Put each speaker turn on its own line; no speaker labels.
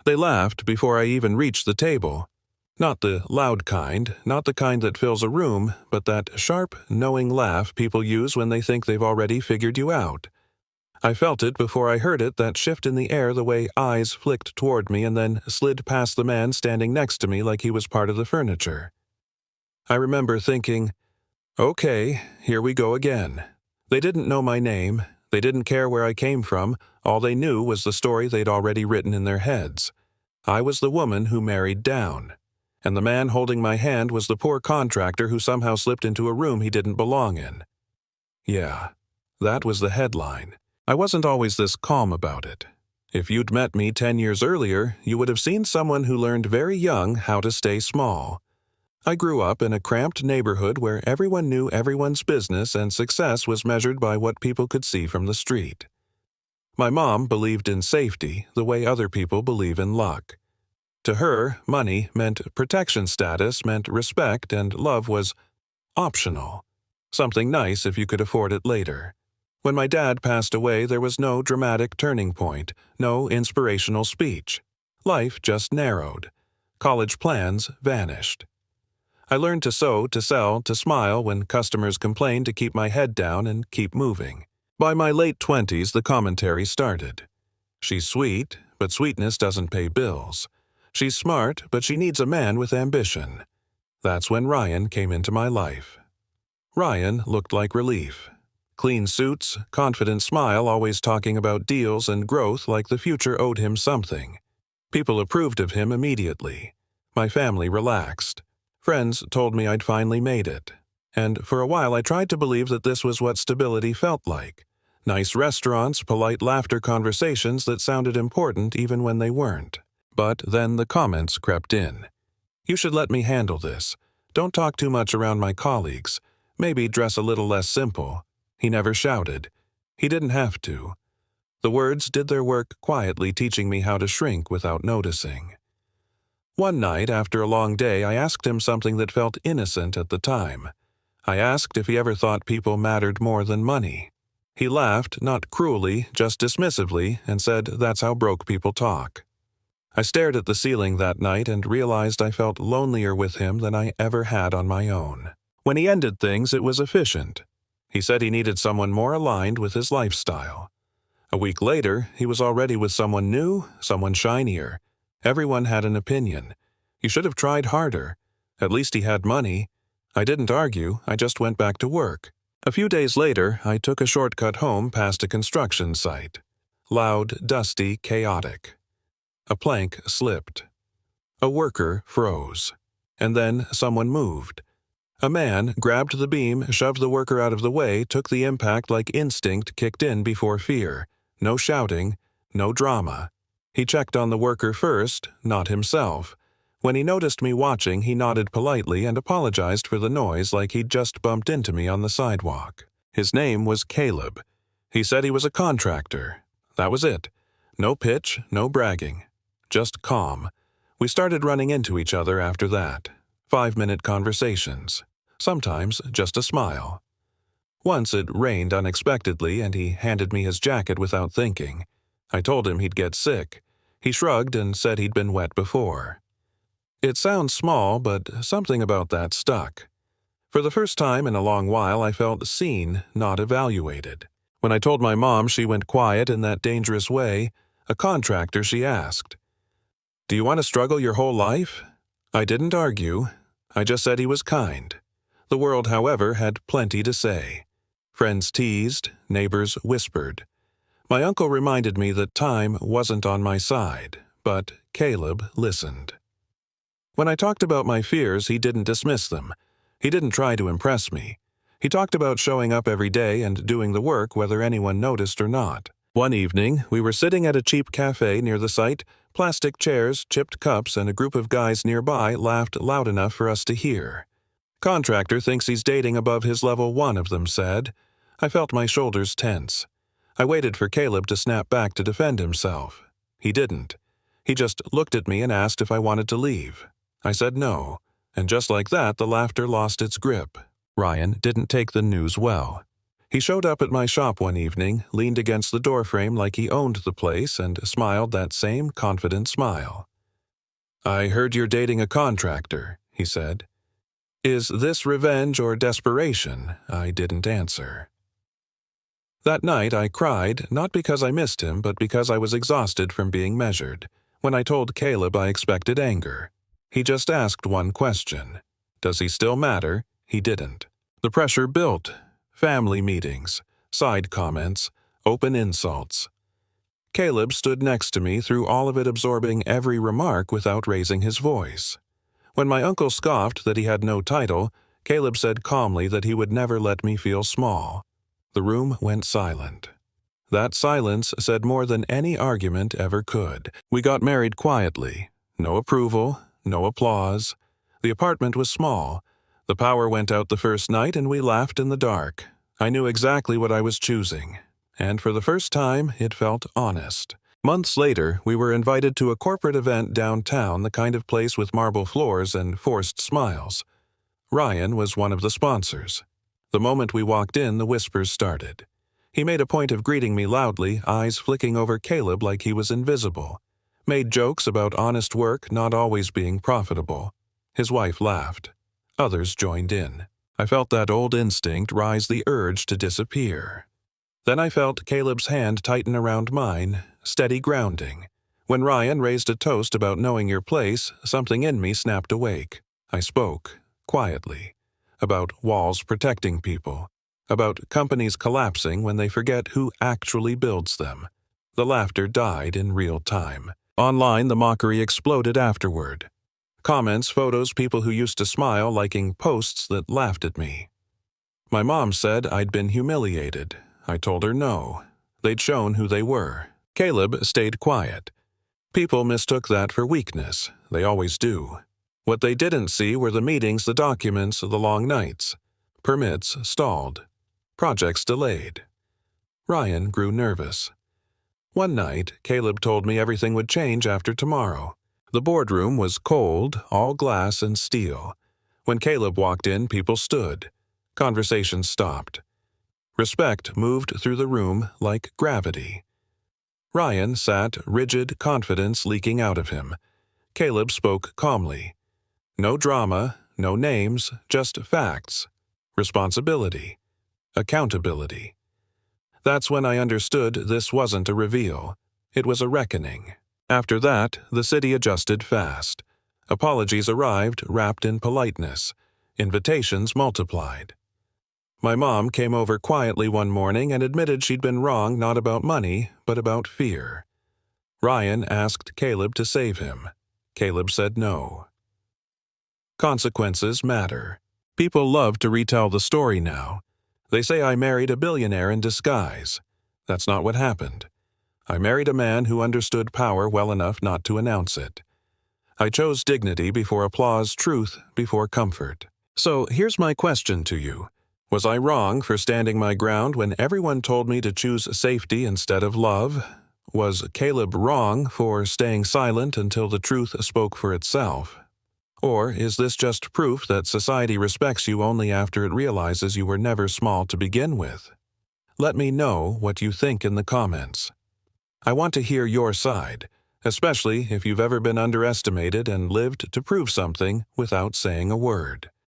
They laughed before I even reached the table. Not the loud kind, not the kind that fills a room, but that sharp, knowing laugh people use when they think they've already figured you out. I felt it before I heard it, that shift in the air, the way eyes flicked toward me and then slid past the man standing next to me like he was part of the furniture. I remember thinking, okay, here we go again. They didn't know my name. They didn't care where I came from. All they knew was the story they'd already written in their heads. I was the woman who married down. And the man holding my hand was the poor contractor who somehow slipped into a room he didn't belong in. Yeah, that was the headline. I wasn't always this calm about it. If you'd met me 10 years earlier, you would have seen someone who learned very young how to stay small. I grew up in a cramped neighborhood where everyone knew everyone's business and success was measured by what people could see from the street. My mom believed in safety the way other people believe in luck. To her, money meant protection status, meant respect, and love was optional. Something nice if you could afford it later. When my dad passed away, there was no dramatic turning point, no inspirational speech. Life just narrowed. College plans vanished. I learned to sew, to sell, to smile when customers complained, to keep my head down and keep moving. By my late 20s, the commentary started. She's sweet, but sweetness doesn't pay bills. She's smart, but she needs a man with ambition. That's when Ryan came into my life. Ryan looked like relief. Clean suits, confident smile, always talking about deals and growth like the future owed him something. People approved of him immediately. My family relaxed. Friends told me I'd finally made it. And for a while I tried to believe that this was what stability felt like. Nice restaurants, polite laughter conversations that sounded important even when they weren't. But then the comments crept in. You should let me handle this. Don't talk too much around my colleagues. Maybe dress a little less simple. He never shouted. He didn't have to. The words did their work quietly, teaching me how to shrink without noticing. One night, after a long day, I asked him something that felt innocent at the time. I asked if he ever thought people mattered more than money. He laughed, not cruelly, just dismissively, and said that's how broke people talk. I stared at the ceiling that night and realized I felt lonelier with him than I ever had on my own. When he ended things, it was efficient. He said he needed someone more aligned with his lifestyle. A week later, he was already with someone new, someone shinier. Everyone had an opinion. You should have tried harder. At least he had money. I didn't argue, I just went back to work. A few days later, I took a shortcut home past a construction site. Loud, dusty, chaotic. A plank slipped. A worker froze. And then someone moved. A man grabbed the beam, shoved the worker out of the way, took the impact like instinct kicked in before fear. No shouting, no drama. He checked on the worker first, not himself. When he noticed me watching, he nodded politely and apologized for the noise like he'd just bumped into me on the sidewalk. His name was Caleb. He said he was a contractor. That was it. No pitch, no bragging. Just calm. We started running into each other after that. 5-minute conversations. Sometimes just a smile. Once it rained unexpectedly and he handed me his jacket without thinking. I told him he'd get sick. He shrugged and said he'd been wet before. It sounds small, but something about that stuck. For the first time in a long while, I felt seen, not evaluated. When I told my mom, she went quiet in that dangerous way. A contractor, she asked, "Do you want to struggle your whole life?" I didn't argue. I just said he was kind. The world, however, had plenty to say. Friends teased, neighbors whispered. My uncle reminded me that time wasn't on my side, but Caleb listened. When I talked about my fears, he didn't dismiss them. He didn't try to impress me. He talked about showing up every day and doing the work whether anyone noticed or not. One evening, we were sitting at a cheap cafe near the site, plastic chairs, chipped cups, and a group of guys nearby laughed loud enough for us to hear. "Contractor thinks he's dating above his level 1 of them said. I felt my shoulders tense. I waited for Caleb to snap back to defend himself. He didn't. He just looked at me and asked if I wanted to leave. I said no, and just like that, the laughter lost its grip. Ryan didn't take the news well. He showed up at my shop one evening, leaned against the doorframe like he owned the place, and smiled that same confident smile. "I heard you're dating a contractor," he said. "Is this revenge or desperation?" I didn't answer. That night I cried, not because I missed him, but because I was exhausted from being measured. When I told Caleb I expected anger. He just asked one question. Does he still matter? He didn't. The pressure built. Family meetings, side comments, open insults. Caleb stood next to me through all of it, absorbing every remark without raising his voice. When my uncle scoffed that he had no title, Caleb said calmly that he would never let me feel small. The room went silent. That silence said more than any argument ever could. We got married quietly. No approval, no applause. The apartment was small. The power went out the first night and we laughed in the dark. I knew exactly what I was choosing. And for the first time, it felt honest. Months later, we were invited to a corporate event downtown, the kind of place with marble floors and forced smiles. Ryan was one of the sponsors. The moment we walked in, the whispers started. He made a point of greeting me loudly, eyes flicking over Caleb like he was invisible. Made jokes about honest work not always being profitable. His wife laughed. Others joined in. I felt that old instinct rise, the urge to disappear. Then I felt Caleb's hand tighten around mine, steady grounding. When Ryan raised a toast about knowing your place, something in me snapped awake. I spoke, quietly, about walls protecting people, about companies collapsing when they forget who actually builds them. The laughter died in real time. Online, the mockery exploded afterward. Comments, photos, people who used to smile liking posts that laughed at me. My mom said I'd been humiliated. I told her no. They'd shown who they were. Caleb stayed quiet. People mistook that for weakness. They always do. What they didn't see were the meetings, the documents, the long nights. Permits stalled. Projects delayed. Ryan grew nervous. One night, Caleb told me everything would change after tomorrow. The boardroom was cold, all glass and steel. When Caleb walked in, people stood. Conversation stopped. Respect moved through the room like gravity. Ryan sat, rigid, confidence leaking out of him. Caleb spoke calmly. No drama, no names, just facts. Responsibility. Accountability. That's when I understood this wasn't a reveal. It was a reckoning. After that, the city adjusted fast. Apologies arrived wrapped in politeness. Invitations multiplied. My mom came over quietly one morning and admitted she'd been wrong not about money, but about fear. Ryan asked Caleb to save him. Caleb said no. Consequences matter. People love to retell the story now. They say I married a billionaire in disguise. That's not what happened. I married a man who understood power well enough not to announce it. I chose dignity before applause, truth before comfort. So here's my question to you. Was I wrong for standing my ground when everyone told me to choose safety instead of love? Was Caleb wrong for staying silent until the truth spoke for itself? Or is this just proof that society respects you only after it realizes you were never small to begin with? Let me know what you think in the comments. I want to hear your side, especially if you've ever been underestimated and lived to prove something without saying a word.